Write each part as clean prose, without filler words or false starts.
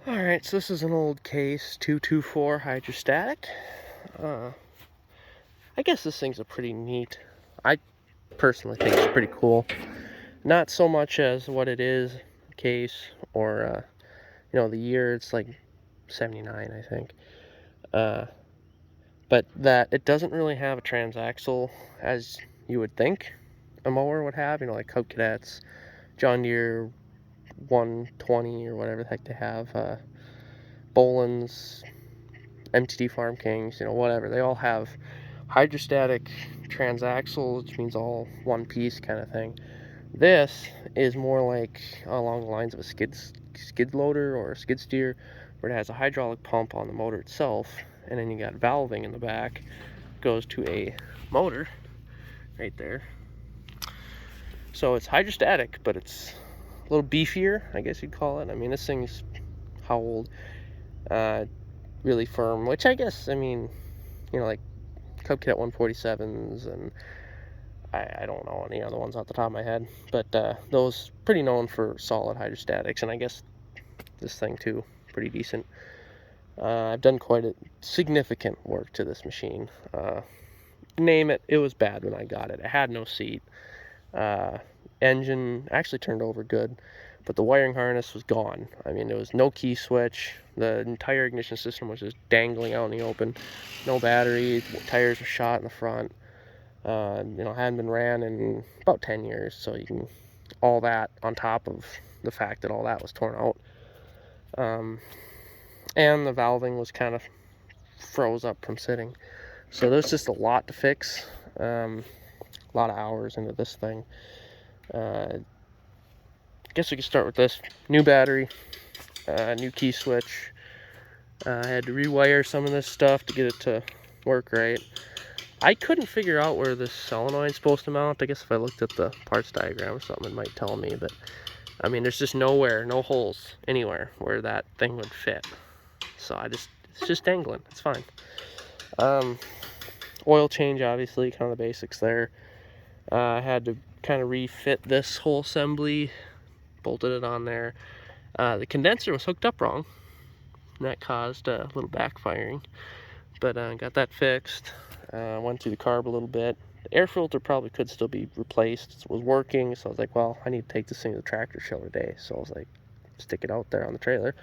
Alright, so this is an old case 224 hydrostatic. I guess this thing's a pretty neat, I personally think it's pretty cool. Not so much as what it is, case, or the year. It's like 79, I think. But that it doesn't really have a transaxle as you would think a mower would have, like Cub Cadets, John Deere 120 or whatever the heck they have, Boland's, MTD Farm Kings, whatever. They all have hydrostatic transaxle, which means all one piece kind of thing. This is more like along the lines of a skid loader or a skid steer, where it has a hydraulic pump on the motor itself, and then you got valving in the back. Goes to a motor right there. So it's hydrostatic, but it's a little beefier, I guess you'd call it. I mean, this thing's how old? Really firm, which I guess, like Cub Cadet 147s, and I don't know any other ones off the top of my head, but those pretty known for solid hydrostatics, and I guess this thing too, pretty decent. I've done quite a significant work to this machine. Name it, it was bad when I got it. It had no seat. Engine actually turned over good, but the wiring harness was gone. I mean, there was no key switch. The entire ignition system was just dangling out in the open. No battery. Tires were shot in the front. Hadn't been ran in about 10 years. So you can, all that on top of the fact that all that was torn out. And the valving was kind of froze up from sitting. So there's just a lot to fix. A lot of hours into this thing. I guess we could start with this. New battery, new key switch. I had to rewire some of this stuff to get it to work right. I couldn't figure out where this solenoid's supposed to mount. I guess if I looked at the parts diagram or something, it might tell me. But, I mean, there's just nowhere, no holes anywhere where that thing would fit. So it's just dangling. It's fine. Oil change, obviously, kind of the basics there. I had to kind of refit this whole assembly, bolted it on there. The condenser was hooked up wrong, and that caused a little backfiring, but got that fixed. Went through the carb a little bit. The air filter probably could still be replaced. It was working, so I was like, well, I need to take this thing to the tractor show today. So I was like, stick it out there on the trailer.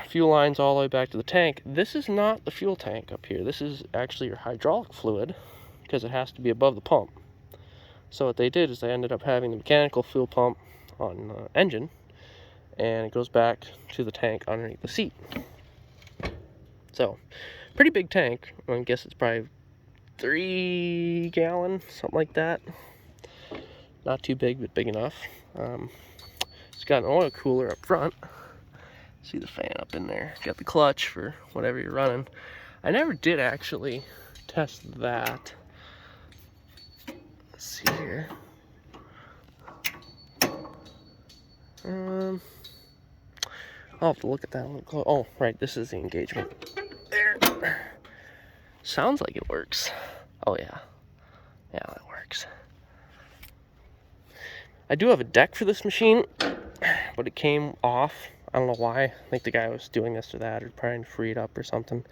Fuel lines all the way back to the tank. This is not the fuel tank up here. This is actually your hydraulic fluid, because it has to be above the pump. So what they did is they ended up having the mechanical fuel pump on the engine, and it goes back to the tank underneath the seat. So, pretty big tank. I guess it's probably 3 gallon, something like that. Not too big, but big enough. It's got an oil cooler up front. See the fan up in there. It's got the clutch for whatever you're running. I never did actually test that. Let's see here. I'll have to look at that a little close. Oh, right, this is the engagement. There. Sounds like it works. Oh, yeah. Yeah, that works. I do have a deck for this machine, but it came off. I don't know why. I think the guy was doing this or that, or trying to free it up or something.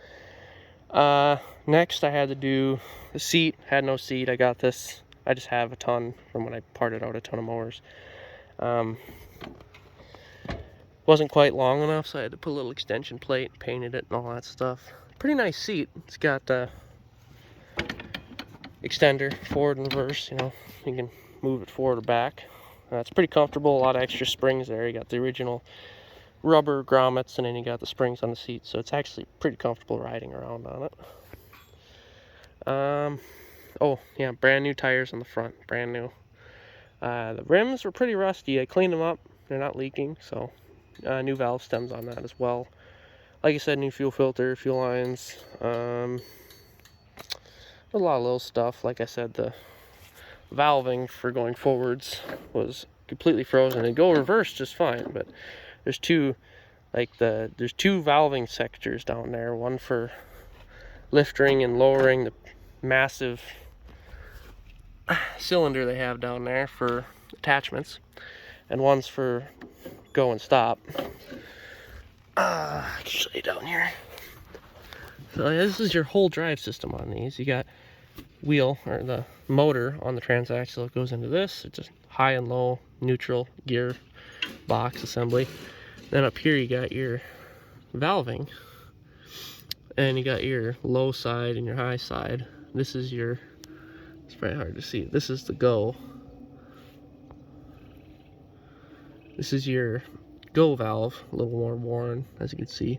Next, I had to do the seat. Had no seat. I got this. I just have a ton from when I parted out a ton of mowers. Wasn't quite long enough, so I had to put a little extension plate, painted it, and all that stuff. Pretty nice seat. It's got extender, forward and reverse. You can move it forward or back. It's pretty comfortable. A lot of extra springs there. You got the original rubber grommets, and then you got the springs on the seat, so it's actually pretty comfortable riding around on it. Oh yeah, brand new tires on the front, brand new. The rims were pretty rusty. I cleaned them up. They're not leaking, so new valve stems on that as well. Like I said, new fuel filter, fuel lines. A lot of little stuff. Like I said, the valving for going forwards was completely frozen. It'd go reverse just fine, but there's two valving sectors down there. One for lifting and lowering the massive cylinder they have down there for attachments, and one's for go and stop. I can show you down here. So this is your whole drive system on these. You got wheel, or the motor on the transaxle. It goes into this. It's just high and low, neutral, gear, box assembly. Then up here you got your valving, and you got your low side and your high side. This is your, it's very hard to see, this is the go. This is your go valve, a little more worn, as you can see.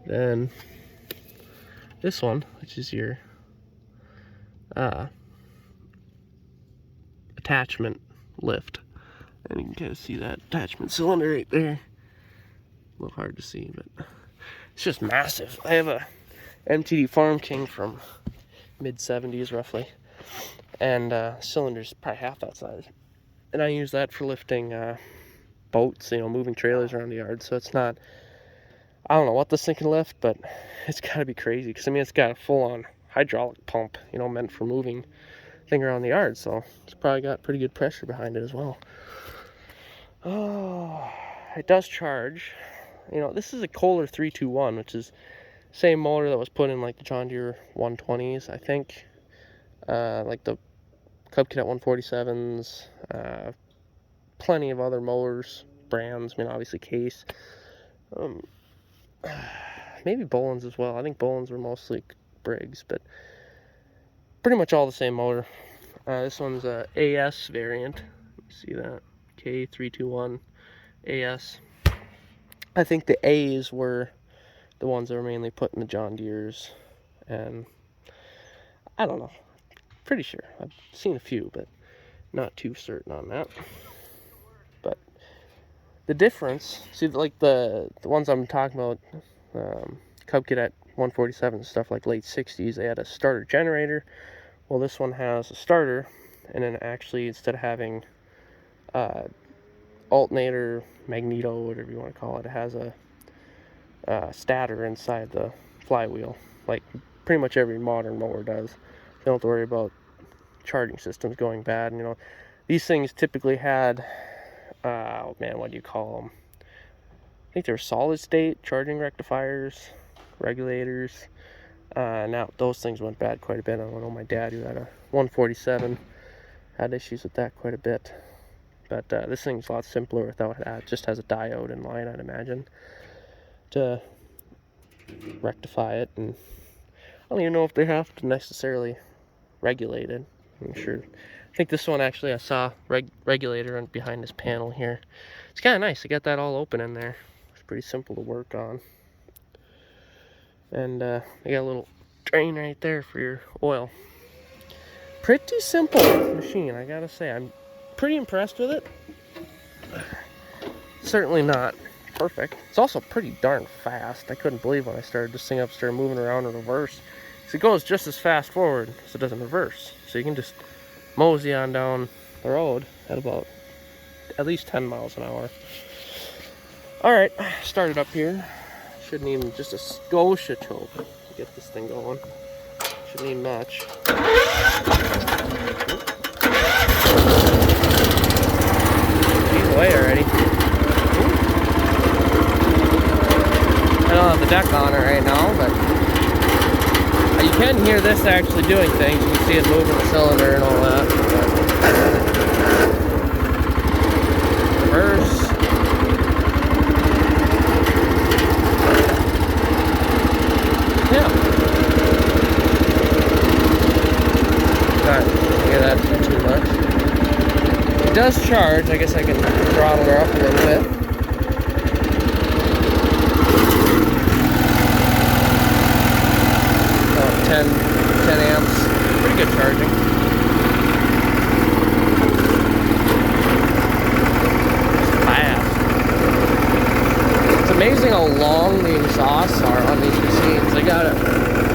Then this one, which is your attachment lift, and you can kind of see that attachment cylinder right there. A little hard to see, but it's just massive. I have a MTD Farm King from mid-70s roughly, and cylinder's probably half that size, and I use that for lifting boats, you know, moving trailers around the yard. So it's not, I don't know what this thing can lift, but it's got to be crazy, because I mean, it's got a full-on hydraulic pump, you know, meant for moving thing around the yard, so it's probably got pretty good pressure behind it as well. Oh, it does charge. You know, this is a Kohler 321, which is same motor that was put in like the John Deere 120s, I think, like the Cub Cadet 147s, plenty of other mowers, brands, I mean, obviously Case, maybe Boland's as well. I think Boland's were mostly Briggs, but pretty much all the same motor. This one's a AS variant. See that? K321 AS. I think the A's were the ones that were mainly put in the John Deere's, and I don't know. Pretty sure. I've seen a few, but not too certain on that. But the difference, see, like the ones I'm talking about, Cub Cadet 147 and stuff, like late 60s, they had a starter generator. Well, this one has a starter, and then actually, instead of having alternator, magneto, whatever you want to call it, it has a stator inside the flywheel, like pretty much every modern mower does. You don't have to worry about charging systems going bad. And, you know, these things typically had, oh man, what do you call them? I think they're solid state charging rectifiers, regulators. Now those things went bad quite a bit. I know my dad, who had a 147, had issues with that quite a bit. But this thing's a lot simpler without that. It just has a diode in line, I'd imagine, to rectify it. And I don't even know if they have to necessarily regulate it. I'm sure. I think this one actually, I saw regulator behind this panel here. It's kind of nice. I got that all open in there. It's pretty simple to work on. And I got a little drain right there for your oil. Pretty simple machine, I gotta say. I'm pretty impressed with it. Certainly not perfect. It's also pretty darn fast. I couldn't believe when I started this thing up, started moving around in reverse. So it goes just as fast forward as it does in reverse. So you can just mosey on down the road at about at least 10 miles an hour. Alright, started up here. Shouldn't even, just a scotia choke to get this thing going. Shouldn't need much. He's away already. I don't have the deck on it right now, but you can hear this actually doing things. You can see it moving the cylinder and all that. Reverse. Yeah. Alright, hear that too much. It does charge. I guess I can throttle her up a little bit. About 10 amps. Pretty good charging. It's fast. It's amazing how long the exhausts are on these machines. They got it.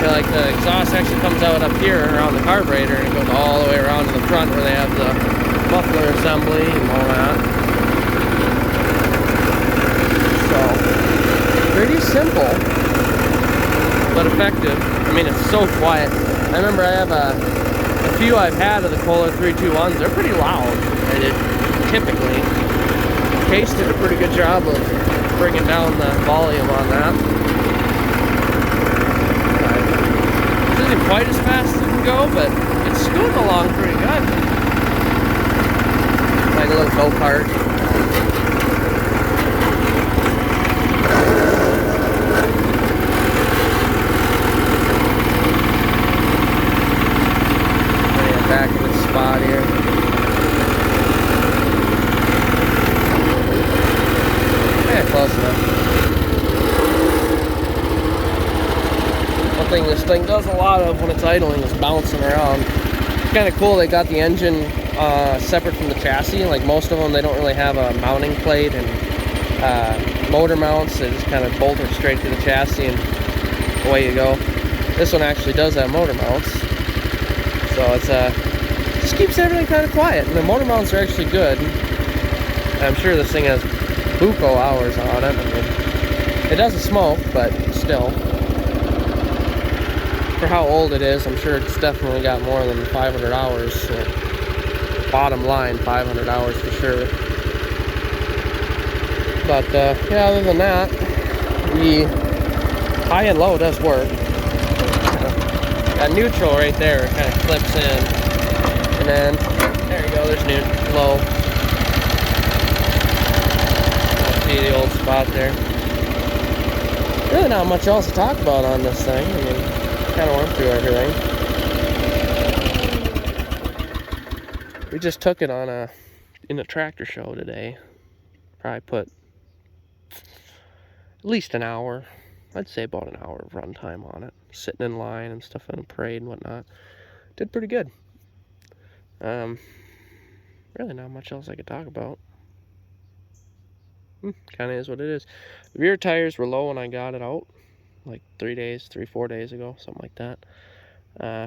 You know, like the exhaust actually comes out up here around the carburetor, and it goes all the way around to the front where they have the muffler assembly and all that. So, pretty simple, but effective. I mean, it's so quiet. I remember I have a few I've had of the Kohler 321s. They're pretty loud, typically. case did a pretty good job of bringing down the volume on that. This isn't quite as fast as it can go, but it's scooting along pretty good. Like a little go-kart. Back in the spot here. Yeah, close enough. One thing this thing does a lot of when it's idling is bouncing around. It's kind of cool they got the engine separate from the chassis. Like most of them, they don't really have a mounting plate and motor mounts. They just kind of bolt it straight to the chassis and away you go. This one actually does have motor mounts. So it's just keeps everything kind of quiet, and the motor mounts are actually good. I'm sure this thing has buco hours on it. I mean, it doesn't smoke, but still, for how old it is, I'm sure it's definitely got more than 500 hours. Bottom line, 500 hours for sure. But yeah, other than that, the high and low does work. That neutral right there kind of clips in, and then there you go, there's low. See the old spot there. Really not much else to talk about on this thing. I mean, kind of went through everything. We just took it on in a tractor show today. Probably put at least an hour. I'd say about an hour of run time on it, sitting in line and stuff in a parade and whatnot. Did pretty good. Really not much else I could talk about. Kind of is what it is. The rear tires were low when I got it out, like 4 days ago, something like that.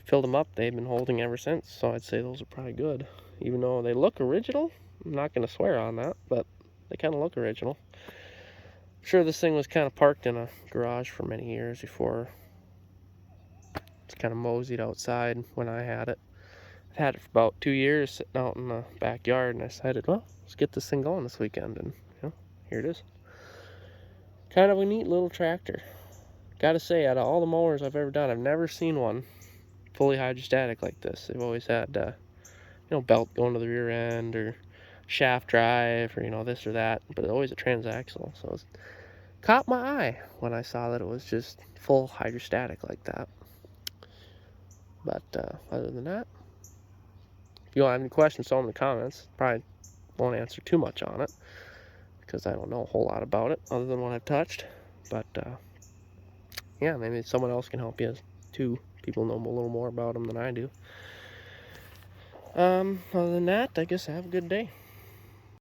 Filled them up. They've been holding ever since, so I'd say those are probably good. Even though they look original, I'm not going to swear on that, but they kind of look original. I'm sure this thing was kind of parked in a garage for many years before it's kind of moseyed outside when I had it. I've had it for about 2 years sitting out in the backyard, and I decided, well, let's get this thing going this weekend, and here it is. Kind of a neat little tractor. Gotta say, out of all the mowers I've ever done, I've never seen one fully hydrostatic like this. They've always had, belt going to the rear end, or shaft drive, or, this or that, but always a transaxle. So it caught my eye when I saw that it was just full hydrostatic like that. But other than that, if you don't have any questions, throw them in the comments. Probably won't answer too much on it, because I don't know a whole lot about it other than what I've touched. But yeah, maybe someone else can help you too. People know a little more about them than I do. Other than that, I guess have a good day.